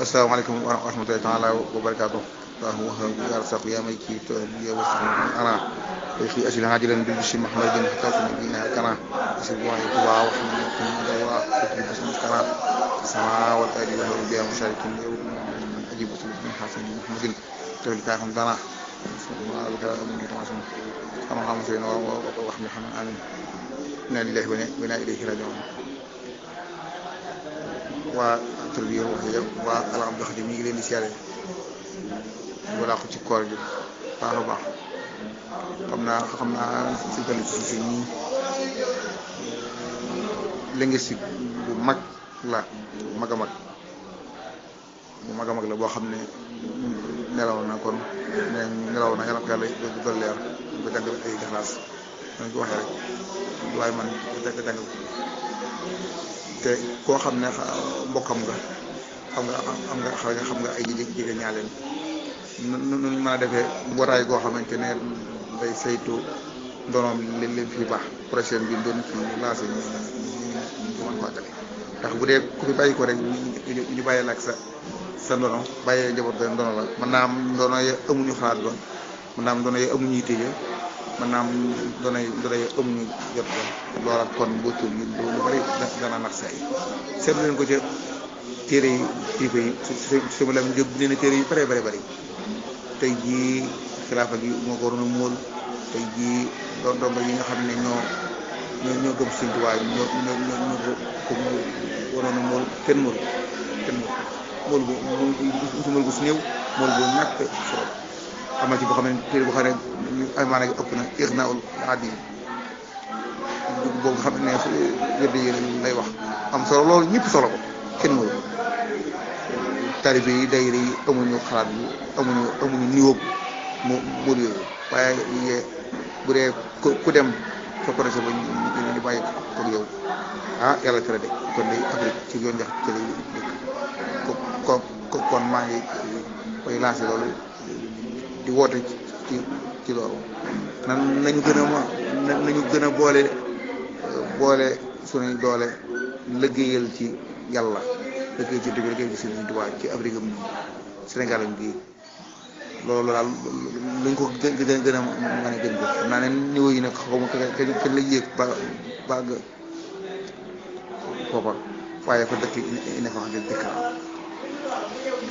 asalaamaaleykum wa rahmatulahi taala wa barakaatu Allahu wahhab ya razzaq ya maliki ya wasi'u ana fi asli hajilan bil bishri muhammadin hatta bina kana asbu wa tuwa wa hamdulillah wa tutbi bismi kana sama wal adi wa bi musharikin ajibu min hasan muhammadin tawlika hamdana subhana rabbika rabbil izzati amma yasifun wa rahmatan amin inna lillahi wa inna ilayhi raji'un waa tarbiya wax yëpp waa Al Khadim mi ngi leen di siyaare wala ko ci koor gi baax a baax xam naa si bëri si ñii linguistique bu mag la bu mag a mag la boo xam ne nelaw na kon nelaw na yàlla ko yàlla doon leer ba jàngal ay gaxlaas nañ ko waxee rek waaye man jàngal te koo xam ne mbokkam nga xam nga ay jigéen ñaaleen nu mën a defee mbootaay goo xamante ne day saytu ndonoom leen fi baax prochaine bi doon fi lancé ñu mën ko àggale ndax bu dee ku fi bàyyi ko rek ñu bàyyi la ak sa ndono bàyyee njaboot ga ndono la mën naa am ndono ya amuñu xalaat ba mën naa am ndono ya amuñu yitte ja mën naa am ndono ya amuñu jot ba loola kon boo tur yi lu bari dana nax say seetlu leen ko ca téere yi kilifa yi su ma la jóg nee na téere yu bare bari tey jii xilaafa gi moo ko waroon a móol tey jii ndongo yi nga xam ne ñoo gëm Sëñ Tuubaa ñoo ko waroon a móol kenn móol bu su néew móol bu ñàkk solo am na ci boo xam ne téere boo xam ne ay maanaam ëpp na Ignaa'ul Adiim boobu nga xam ne wérde yi lay wax am solo loolu ñëpp solo ko kenn móol taalibe yi daayira yi amuñu xalaat bi amuñu niveau mu yooyu waaye bu dee ku dem sa projet ba ñu bàyyi ko yow yàlla tere de kon day Afrique ci yoon jax ci lay dëkk kon maa ngi koy lancé loolu di woote ci loolu nañu gën a boole suñuy doole liggéeyal ci yàlla liggéey ci dëgg liggéey ci Sëriñ Tuubaa ci Afrique am Sénégal am gii loolu daal luñ ko gën a mën a gën ko xam naa ne niveau yi nag xaw ma kañ la yéeg ba àgg foofa waaye fa dëkk ine fa xam ne dëkk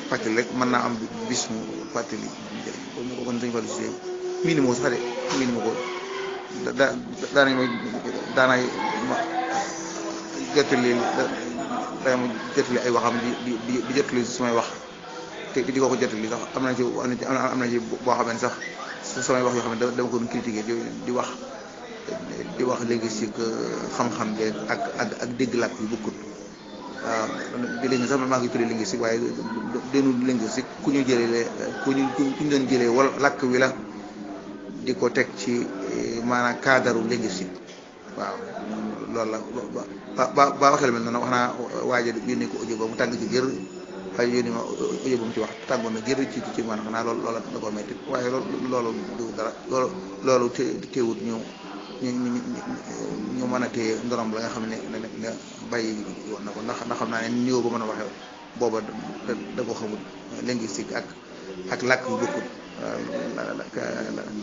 fàttali rek mën naa am bis mu fàttali mu ko kon dañu fàttali si miini moo sax de miini ma ko daanay ma jottali ay waxam di jottali samay wax te di ko jottali sax am na ci boo xam ne sax samay wax yoo xam ne dama ko doon critiquer di wax léegi si xam-xam beeg ak dégg làkk yu bokkut waaw di léegi sax maa ngi tuddee linguistique waaye dénul linguistique ku ñu doon jëlee wala làkk wi la di ko teg ci maanaam cadre linguistique waaw loolu la ba waxee la mel noonu wax naa waaye yónnee ko audio ba mu tàng ci jër waaye yónnee ma audio ba mu ci wax tàngoon na jër ci maanaam xanaa loolu da koo metti waaye loolu du dara loolu teewut ñu mën a téye ndonom la nga xam ne bàyyi woon na ko ndax xam naa ne niveau ba mën a waxee booba da ko xamul linguistique ak làkk yu bokkut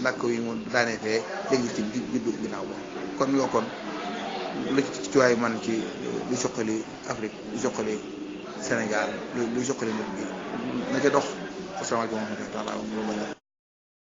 làkk yi mu daanee fee linguistique juddu ginnaaw ba kon yoo kon lu ci waay man ci lu soqali Afrique lu soqali Sénégal lu soqali nit bi na ca dox asalaamaaleykum wa rahmatulah.